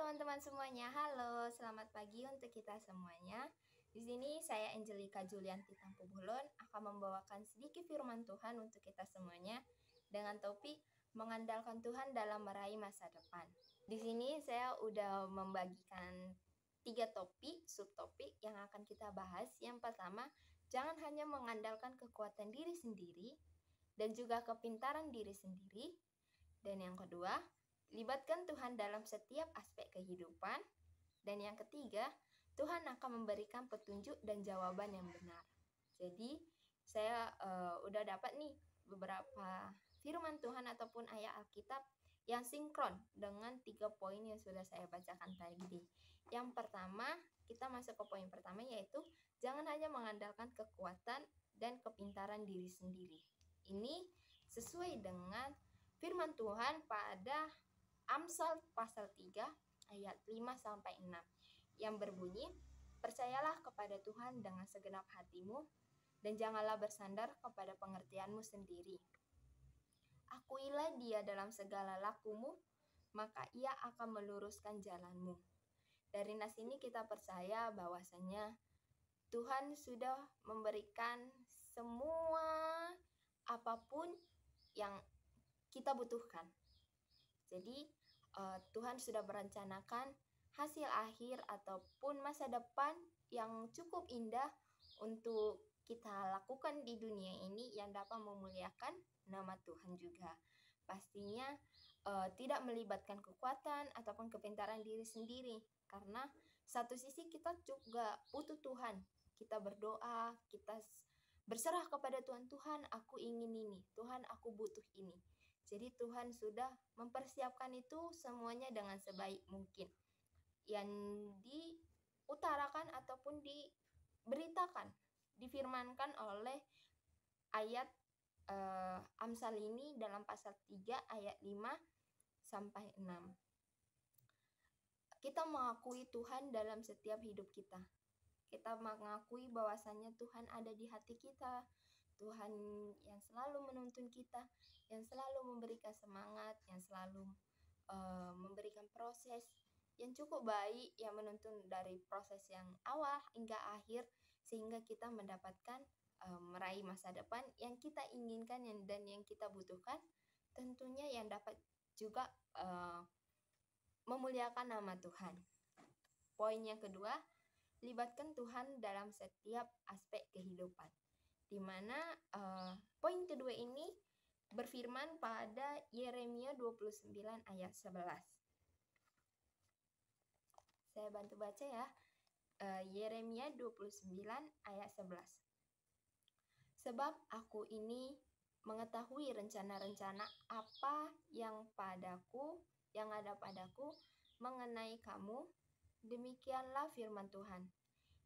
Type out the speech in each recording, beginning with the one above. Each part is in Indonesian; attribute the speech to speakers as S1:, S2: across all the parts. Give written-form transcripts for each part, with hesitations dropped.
S1: teman-teman semuanya, halo, selamat pagi untuk kita semuanya. Di sini saya Angelica Julianti Tampu Bulon akan membawakan sedikit firman Tuhan untuk kita semuanya dengan topik mengandalkan Tuhan dalam meraih masa depan. Di sini saya udah membagikan 3 topik, subtopik yang akan kita bahas. Yang pertama, jangan hanya mengandalkan kekuatan diri sendiri dan juga kepintaran diri sendiri. Dan yang kedua, libatkan Tuhan dalam setiap aspek kehidupan. Dan yang ketiga, Tuhan akan memberikan petunjuk dan jawaban yang benar. Jadi, saya udah dapat nih beberapa firman Tuhan ataupun ayat Alkitab yang sinkron dengan 3 poin yang sudah saya bacakan tadi. Yang pertama, kita masuk ke poin pertama, yaitu jangan hanya mengandalkan kekuatan dan kepintaran diri sendiri. Ini sesuai dengan firman Tuhan pada Amsal pasal 3 ayat 5-6 yang berbunyi, percayalah kepada Tuhan dengan segenap hatimu dan janganlah bersandar kepada pengertianmu sendiri. Akuilah Dia dalam segala lakumu, maka Ia akan meluruskan jalanmu. Dari nas ini kita percaya bahwasanya Tuhan sudah memberikan semua apapun yang kita butuhkan. Jadi Tuhan sudah merencanakan hasil akhir ataupun masa depan yang cukup indah untuk kita lakukan di dunia ini yang dapat memuliakan nama Tuhan juga. Pastinya tidak melibatkan kekuatan ataupun kepintaran diri sendiri, karena satu sisi kita juga butuh Tuhan. Kita berdoa, kita berserah kepada Tuhan. Tuhan, aku ingin ini. Tuhan, aku butuh ini. Jadi Tuhan sudah mempersiapkan itu semuanya dengan sebaik mungkin. Yang diutarakan ataupun diberitakan, difirmankan oleh ayat Amsal ini dalam pasal 3 ayat 5-6. Kita mengakui Tuhan dalam setiap hidup kita. Kita mengakui bahwasanya Tuhan ada di hati kita. Tuhan yang selalu menuntun kita, yang selalu memberikan semangat, yang selalu memberikan proses yang cukup baik, yang menuntun dari proses yang awal hingga akhir, sehingga kita mendapatkan meraih masa depan yang kita inginkan dan yang kita butuhkan, tentunya yang dapat juga memuliakan nama Tuhan. Poin yang kedua, libatkan Tuhan dalam setiap aspek kehidupan. Di mana poin kedua ini berfirman pada Yeremia 29 ayat 11. Saya bantu baca ya. Yeremia 29 ayat 11. Sebab aku ini mengetahui rencana-rencana apa yang ada padaku mengenai kamu, demikianlah firman Tuhan,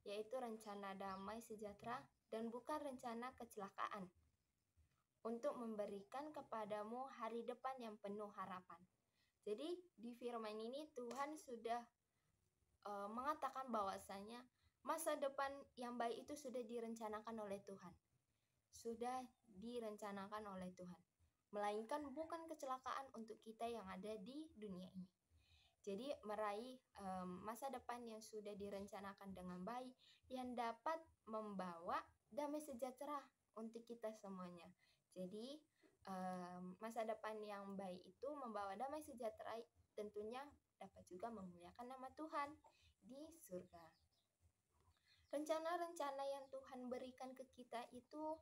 S1: yaitu rencana damai sejahtera dan bukan rencana kecelakaan, untuk memberikan kepadamu hari depan yang penuh harapan. Jadi di firman ini Tuhan sudah mengatakan bahwasanya masa depan yang baik itu sudah direncanakan oleh Tuhan. Sudah direncanakan oleh Tuhan. Melainkan bukan kecelakaan untuk kita yang ada di dunia ini. Jadi meraih masa depan yang sudah direncanakan dengan baik, yang dapat membawa damai sejahtera untuk kita semuanya. Jadi masa depan yang baik itu membawa damai sejahtera, tentunya dapat juga memuliakan nama Tuhan di surga. Rencana-rencana yang Tuhan berikan ke kita itu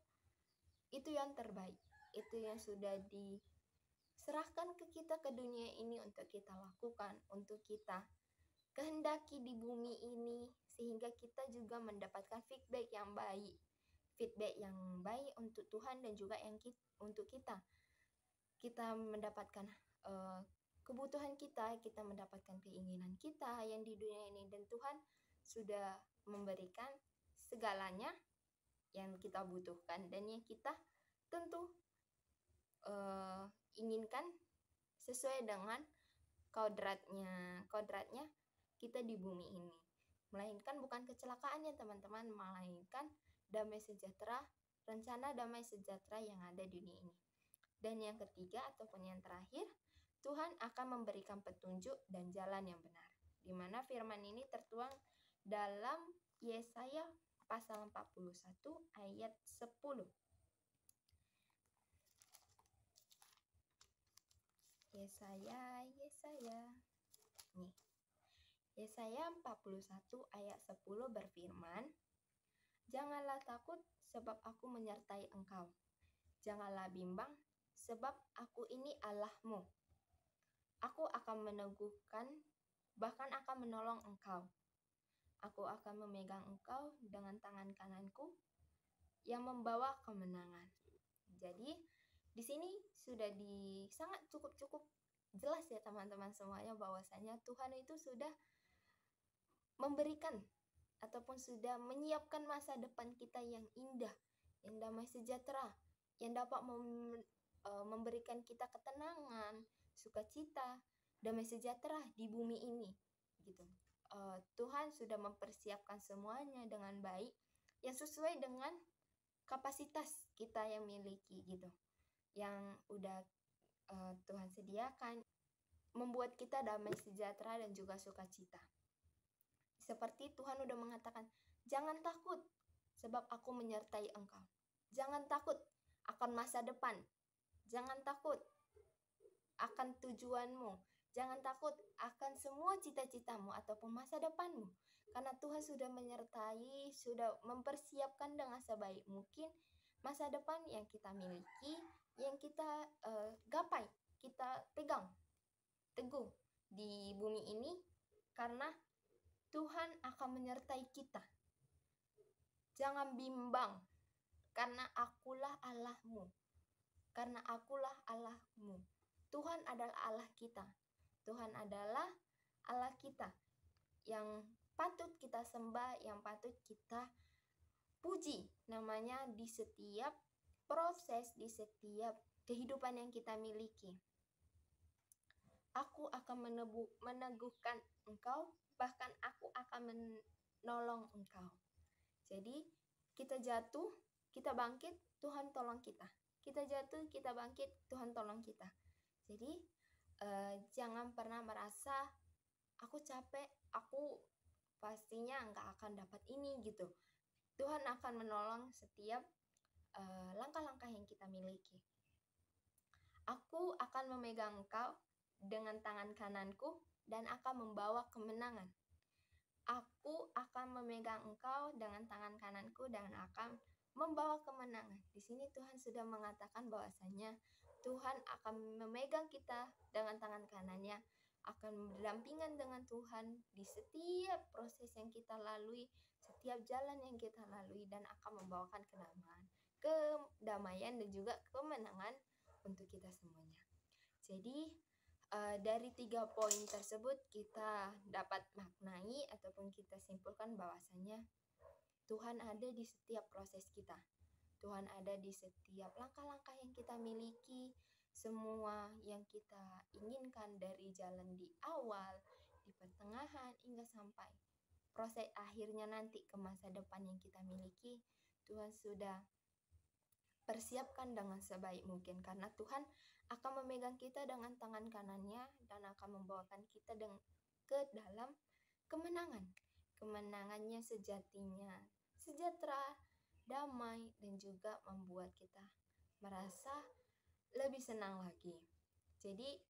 S1: yang terbaik. Itu yang sudah diserahkan ke kita ke dunia ini untuk kita lakukan, untuk kita kehendaki di bumi ini, sehingga kita juga mendapatkan feedback yang baik. Feedback yang baik untuk Tuhan dan juga untuk kita. Kita mendapatkan kebutuhan kita mendapatkan keinginan kita yang di dunia ini, dan Tuhan sudah memberikan segalanya yang kita butuhkan dan yang kita tentu inginkan sesuai dengan kodratnya kita di bumi ini. Melainkan bukan kecelakaan ya teman-teman, melainkan damai sejahtera, rencana damai sejahtera yang ada di dunia ini. Dan yang ketiga ataupun yang terakhir, Tuhan akan memberikan petunjuk dan jalan yang benar. di mana firman ini tertuang dalam Yesaya pasal 41 ayat 10. Yesaya. Nih. Yesaya 41 ayat 10 berfirman, "Janganlah takut sebab aku menyertai engkau. Janganlah bimbang sebab aku ini Allahmu. Aku akan meneguhkan, bahkan akan menolong engkau. Aku akan memegang engkau dengan tangan kananku yang membawa kemenangan." Jadi, di sini sudah sangat cukup jelas ya teman-teman semuanya bahwasanya Tuhan itu sudah memberikan ataupun sudah menyiapkan masa depan kita yang indah, yang damai sejahtera, yang dapat memberikan kita ketenangan, sukacita, damai sejahtera di bumi ini, gitu. Tuhan sudah mempersiapkan semuanya dengan baik, yang sesuai dengan kapasitas kita yang miliki, gitu, yang udah Tuhan sediakan, membuat kita damai sejahtera dan juga sukacita. Seperti Tuhan udah mengatakan, "Jangan takut, sebab aku menyertai engkau. Jangan takut akan masa depan. Jangan takut akan tujuanmu. Jangan takut akan semua cita-citamu ataupun masa depanmu. Karena Tuhan sudah menyertai, sudah mempersiapkan dengan sebaik mungkin masa depan yang kita miliki, yang kita gapai, kita pegang teguh di bumi ini, karena Tuhan akan menyertai kita. Jangan bimbang, karena akulah Allahmu. Karena akulah Allahmu. Tuhan adalah Allah kita. Tuhan adalah Allah kita yang patut kita sembah, yang patut kita puji namanya di setiap proses, di setiap kehidupan yang kita miliki. Aku akan meneguhkan engkau, bahkan aku akan menolong engkau. Jadi, kita jatuh, kita bangkit, Tuhan tolong kita. Kita jatuh, kita bangkit, Tuhan tolong kita. Jadi, jangan pernah merasa, aku capek, aku pastinya nggak akan dapat ini, gitu. Tuhan akan menolong setiap langkah-langkah yang kita miliki. Aku akan memegang engkau dengan tangan kananku dan akan membawa kemenangan. Aku akan memegang engkau dengan tangan kananku dan akan membawa kemenangan. Di sini Tuhan sudah mengatakan bahwasanya Tuhan akan memegang kita dengan tangan kanannya, akan berdampingan dengan Tuhan di setiap proses yang kita lalui, setiap jalan yang kita lalui, dan akan membawakan kedamaian dan juga kemenangan untuk kita semuanya. Jadi, dari 3 poin tersebut kita dapat maknai ataupun kita simpulkan bahwasanya Tuhan ada di setiap proses kita. Tuhan ada di setiap langkah-langkah yang kita miliki, semua yang kita inginkan dari jalan di awal, di pertengahan, hingga sampai proses akhirnya nanti ke masa depan yang kita miliki. Tuhan sudah persiapkan dengan sebaik mungkin, karena Tuhan akan memegang kita dengan tangan kanannya dan akan membawakan kita ke dalam kemenangan. Kemenangannya sejatinya sejahtera, damai, dan juga membuat kita merasa lebih senang lagi. Jadi,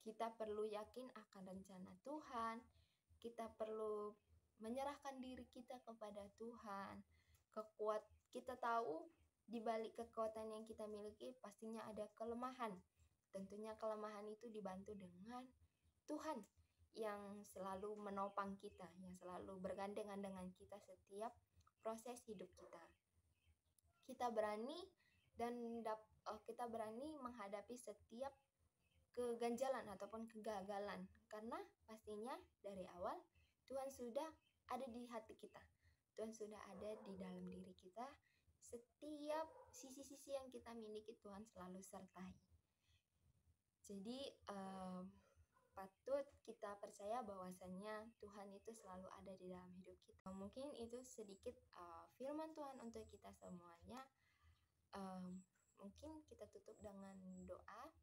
S1: kita perlu yakin akan rencana Tuhan. Kita perlu menyerahkan diri kita kepada Tuhan. Kita tahu di balik kekuatan yang kita miliki pastinya ada kelemahan. Tentunya kelemahan itu dibantu dengan Tuhan yang selalu menopang kita, yang selalu bergandengan dengan kita setiap proses hidup kita. Kita berani menghadapi setiap keganjalan ataupun kegagalan, karena pastinya dari awal Tuhan sudah ada di hati kita. Tuhan sudah ada di dalam diri kita. Setiap sisi-sisi yang kita miliki Tuhan selalu sertai. Jadi patut kita percaya bahwasannya Tuhan itu selalu ada di dalam hidup kita. Mungkin itu sedikit firman Tuhan untuk kita semuanya. Mungkin kita tutup dengan doa.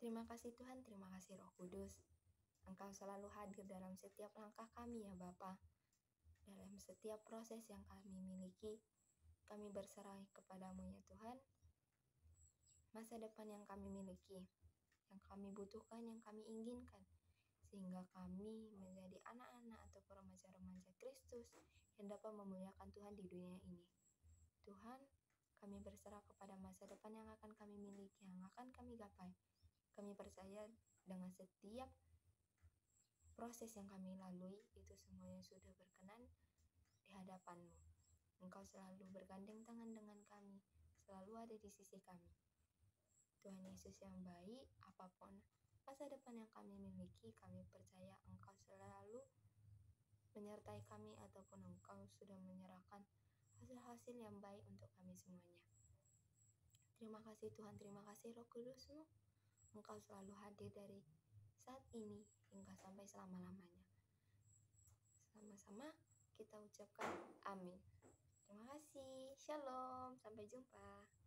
S1: Terima kasih Tuhan, terima kasih Roh Kudus. Engkau selalu hadir dalam setiap langkah kami ya Bapa. Dalam setiap proses yang kami miliki, kami berserah kepadamu ya Tuhan. Masa depan yang kami miliki, yang kami butuhkan, yang kami inginkan, sehingga kami menjadi anak-anak atau remaja-remaja Kristus yang dapat memuliakan Tuhan di dunia ini. Tuhan, kami berserah kepada masa depan yang akan kami miliki, yang akan kami gapai. Kami percaya dengan setiap proses yang kami lalui, itu semuanya sudah berkenan di hadapan-Mu. Engkau selalu bergandeng tangan dengan kami, selalu ada di sisi kami. Tuhan Yesus yang baik, apapun masa depan yang kami miliki, kami percaya Engkau selalu menyertai kami, ataupun Engkau sudah menyerahkan hasil-hasil yang baik untuk kami semuanya. Terima kasih Tuhan, terima kasih Roh Kudus-Mu. Engkau selalu hadir dari saat ini hingga sampai selama-lamanya. Sama-sama kita ucapkan amin. Terima kasih, shalom, sampai jumpa.